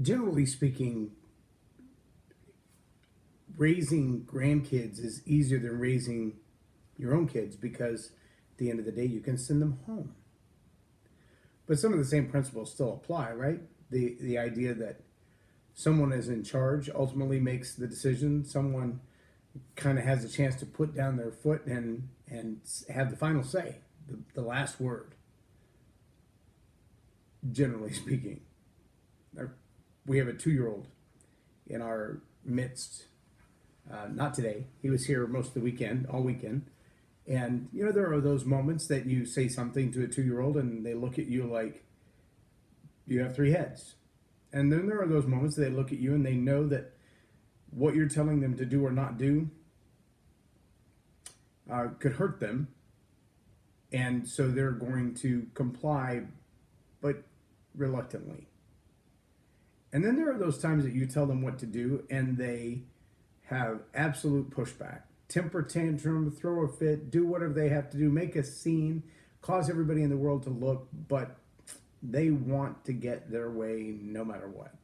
Generally speaking, raising grandkids is easier than raising your own kids because at the end of the day, you can send them home. But some of the same principles still apply, right? The idea that someone is in charge ultimately makes the decision. Someone kind of has a chance to put down their foot and have the final say, the last word. Generally speaking, we have a 2-year-old in our midst. Not today. He was here most of the weekend, all weekend. And there are those moments that you say something to a 2-year-old and they look at you like you have 3 heads. And then there are those moments that they look at you and they know that what you're telling them to do or not do could hurt them. And so they're going to comply, but reluctantly. And then there are those times that you tell them what to do and they have absolute pushback. Temper tantrum, throw a fit, do whatever they have to do, make a scene, cause everybody in the world to look, but they want to get their way no matter what.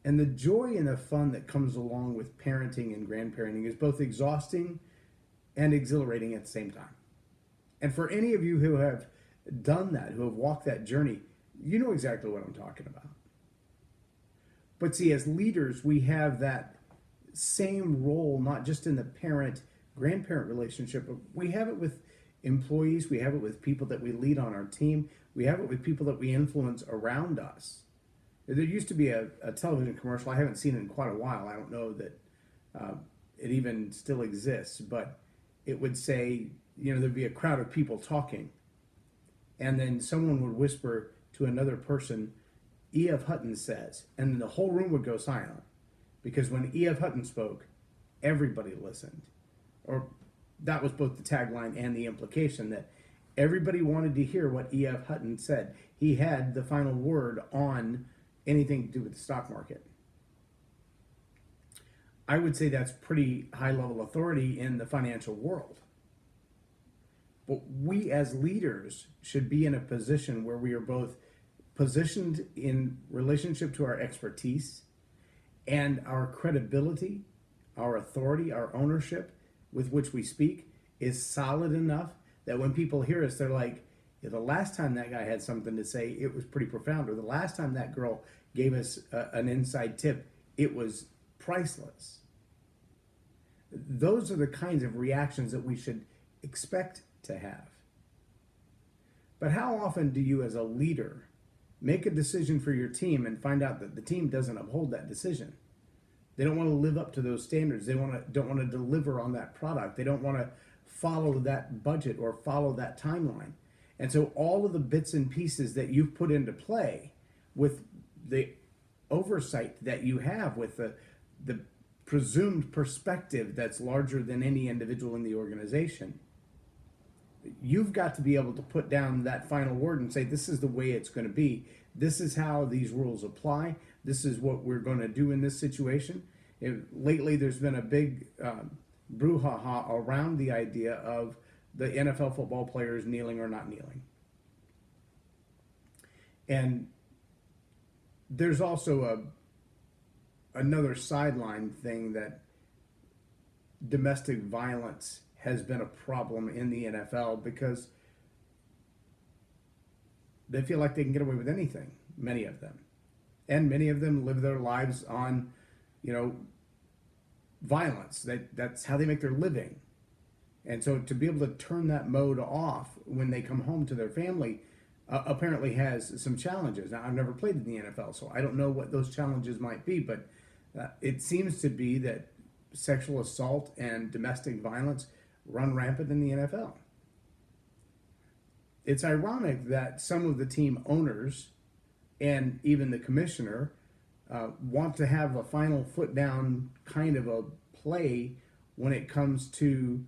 And the joy and the fun that comes along with parenting and grandparenting is both exhausting and exhilarating at the same time. And for any of you who have done that, who have walked that journey, you know exactly what I'm talking about. But see, as leaders, we have that same role, not just in the parent-grandparent relationship, but we have it with employees, we have it with people that we lead on our team, we have it with people that we influence around us. There used to be a television commercial, I haven't seen it in quite a while, I don't know that it even still exists, but it would say, there'd be a crowd of people talking, and then someone would whisper to another person, E.F. Hutton says, and then the whole room would go silent. Because when E.F. Hutton spoke, everybody listened. Or that was both the tagline and the implication that everybody wanted to hear what E.F. Hutton said. He had the final word on anything to do with the stock market. I would say that's pretty high level authority in the financial world. But we as leaders should be in a position where we are both positioned in relationship to our expertise and our credibility, our authority, our ownership with which we speak is solid enough that when people hear us, they're like, yeah, the last time that guy had something to say, it was pretty profound. Or the last time that girl gave us an inside tip, it was priceless. Those are the kinds of reactions that we should expect to have. But how often do you as a leader make a decision for your team and find out that the team doesn't uphold that decision? They don't want to live up to those standards. They don't want to deliver on that product. They don't want to follow that budget or follow that timeline. And so all of the bits and pieces that you've put into play with the oversight that you have with the presumed perspective that's larger than any individual in the organization, you've got to be able to put down that final word and say, this is the way it's going to be. This is how these rules apply. This is what we're going to do in this situation. Lately, there's been a big brouhaha around the idea of the NFL football players kneeling or not kneeling. And there's also another sideline thing that domestic violence has been a problem in the NFL because they feel like they can get away with anything, many of them. And many of them live their lives on, violence. That's how they make their living. And so to be able to turn that mode off when they come home to their family apparently has some challenges. Now, I've never played in the NFL, so I don't know what those challenges might be, but it seems to be that sexual assault and domestic violence run rampant in the NFL. It's ironic that some of the team owners and even the commissioner want to have a final foot down kind of a play when it comes to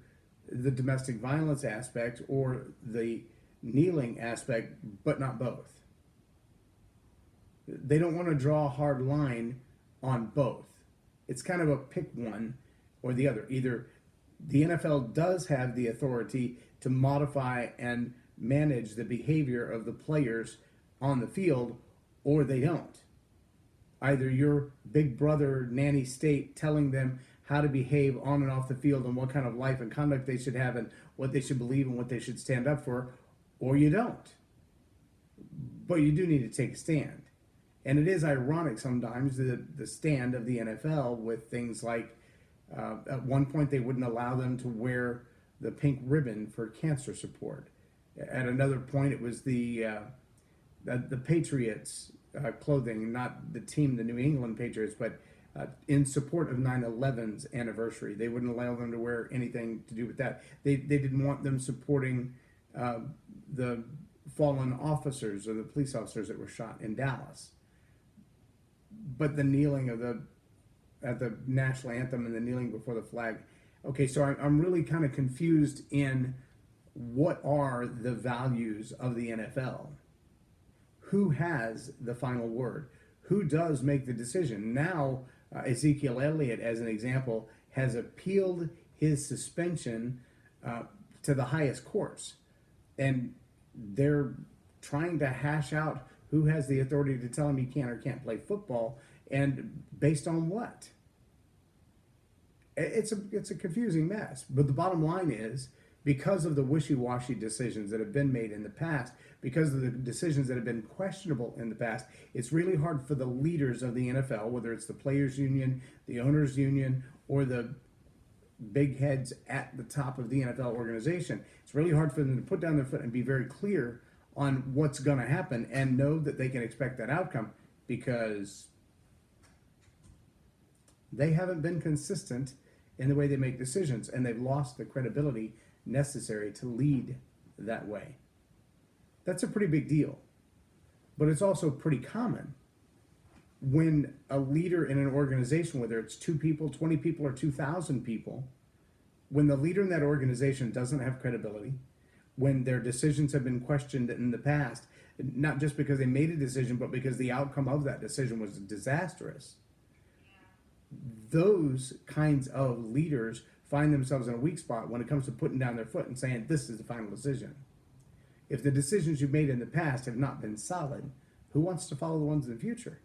the domestic violence aspect or the kneeling aspect, but not both. They don't want to draw a hard line on both. It's kind of a pick one or the other. Either the NFL does have the authority to modify and manage the behavior of the players on the field, or they don't. Either your big brother nanny state telling them how to behave on and off the field and what kind of life and conduct they should have and what they should believe and what they should stand up for, or you don't. But you do need to take a stand. And it is ironic sometimes the stand of the NFL with things like at one point they wouldn't allow them to wear the pink ribbon for cancer support. At another point it was the Patriots clothing, not the team, the New England Patriots, but in support of 9/11's anniversary. They wouldn't allow them to wear anything to do with that. They didn't want them supporting the fallen officers or the police officers that were shot in Dallas. But the kneeling at the national anthem and the kneeling before the flag. Okay, so I'm really kind of confused in what are the values of the NFL? Who has the final word? Who does make the decision? Now, Ezekiel Elliott, as an example, has appealed his suspension to the highest courts. And they're trying to hash out who has the authority to tell him he can or can't play football, and based on what? It's a confusing mess. But the bottom line is, because of the wishy-washy decisions that have been made in the past, because of the decisions that have been questionable in the past, it's really hard for the leaders of the NFL, whether it's the players' union, the owners' union, or the big heads at the top of the NFL organization, it's really hard for them to put down their foot and be very clear on what's going to happen and know that they can expect that outcome, because they haven't been consistent in the way they make decisions, and they've lost the credibility necessary to lead that way. That's a pretty big deal. But it's also pretty common when a leader in an organization, whether it's 2 people, 20 people, or 2,000 people, when the leader in that organization doesn't have credibility, when their decisions have been questioned in the past, not just because they made a decision, but because the outcome of that decision was disastrous, those kinds of leaders find themselves in a weak spot when it comes to putting down their foot and saying, this is the final decision. If the decisions you've made in the past have not been solid, who wants to follow the ones in the future?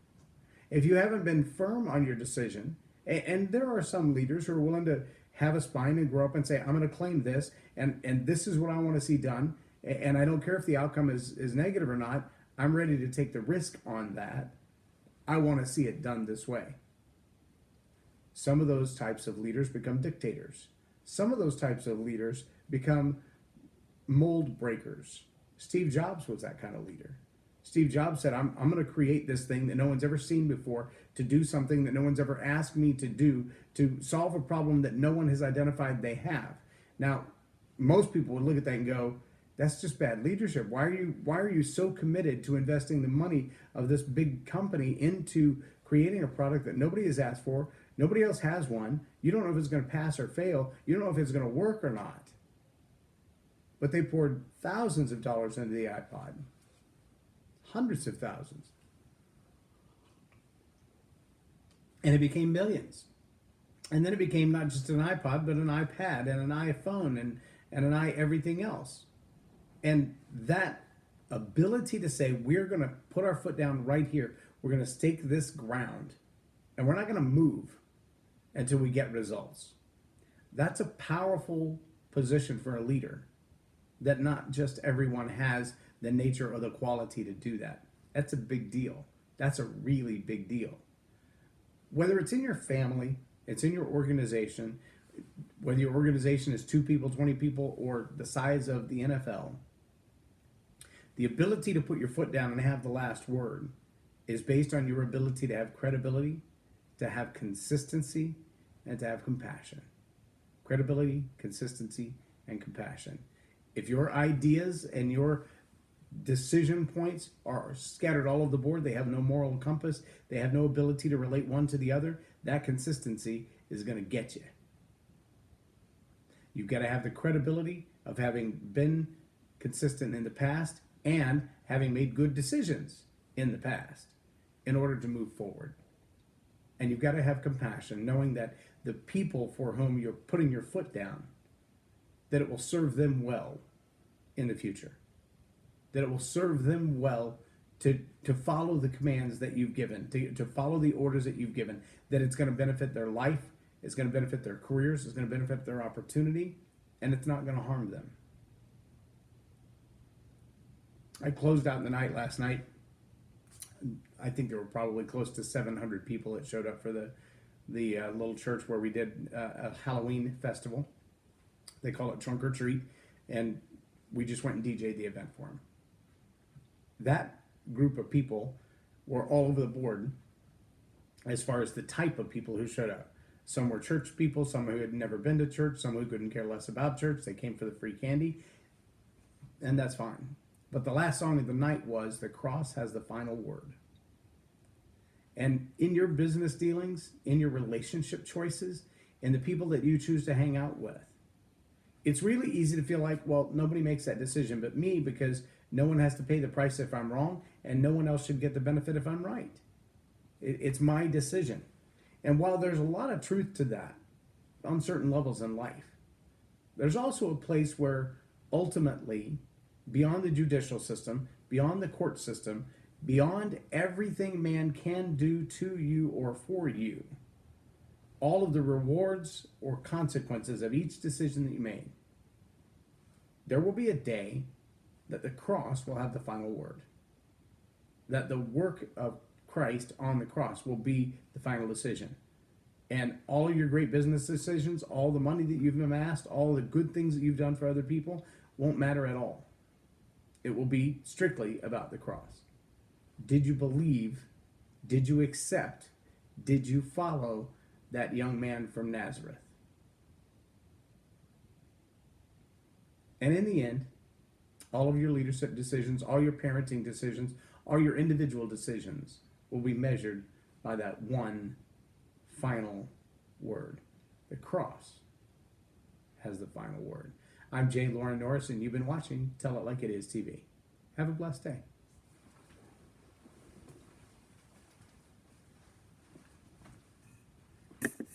If you haven't been firm on your decision, and there are some leaders who are willing to have a spine and grow up and say, I'm going to claim this, and this is what I want to see done, and I don't care if the outcome is negative or not, I'm ready to take the risk on that. I want to see it done this way. Some of those types of leaders become dictators. Some of those types of leaders become mold breakers. Steve Jobs was that kind of leader. Steve Jobs said, I'm going to create this thing that no one's ever seen before, to do something that no one's ever asked me to do, to solve a problem that no one has identified they have. Now, most people would look at that and go, that's just bad leadership. Why are you so committed to investing the money of this big company into creating a product that nobody has asked for? Nobody else has one. You don't know if it's going to pass or fail. You don't know if it's going to work or not. But they poured thousands of dollars into the iPod. Hundreds of thousands. And it became millions. And then it became not just an iPod, but an iPad and an iPhone and an everything else. And that ability to say, we're going to put our foot down right here. We're going to stake this ground. And we're not going to move until we get results. That's a powerful position for a leader, that not just everyone has the nature or the quality to do that. That's a big deal. That's a really big deal. Whether it's in your family, it's in your organization, whether your organization is 2 people, 20 people, or the size of the NFL, the ability to put your foot down and have the last word is based on your ability to have credibility, to have consistency, and to have compassion. Credibility, consistency, and compassion. If your ideas and your decision points are scattered all over the board, they have no moral compass, they have no ability to relate one to the other, that consistency is going to get you. You've got to have the credibility of having been consistent in the past and having made good decisions in the past in order to move forward. And you've got to have compassion, knowing that the people for whom you're putting your foot down, that it will serve them well in the future. That it will serve them well to follow the commands that you've given, to follow the orders that you've given, that it's going to benefit their life, it's going to benefit their careers, it's going to benefit their opportunity, and it's not going to harm them. I closed out the night last night. I think there were probably close to 700 people that showed up for the little church where we did a Halloween festival. They call it Trunk or Treat, and we just went and DJ'd the event for them. That group of people were all over the board as far as the type of people who showed up. Some were church people, some who had never been to church, some who couldn't care less about church. They came for the free candy, and that's fine. But the last song of the night was "The Cross Has the Final Word." And in your business dealings, in your relationship choices, in the people that you choose to hang out with, it's really easy to feel like, well, nobody makes that decision but me, because no one has to pay the price if I'm wrong, and no one else should get the benefit if I'm right. It's my decision. And while there's a lot of truth to that on certain levels in life, there's also a place where ultimately, beyond the judicial system, beyond the court system, beyond everything man can do to you or for you, all of the rewards or consequences of each decision that you made, there will be a day that the cross will have the final word. That the work of Christ on the cross will be the final decision. And all of your great business decisions, all the money that you've amassed, all the good things that you've done for other people won't matter at all. It will be strictly about the cross. Did you believe? Did you accept? Did you follow that young man from Nazareth? And in the end, all of your leadership decisions, all your parenting decisions, all your individual decisions will be measured by that one final word. The cross has the final word. I'm J Loren Norris, and you've been watching Tell It Like It Is TV. Have a blessed day.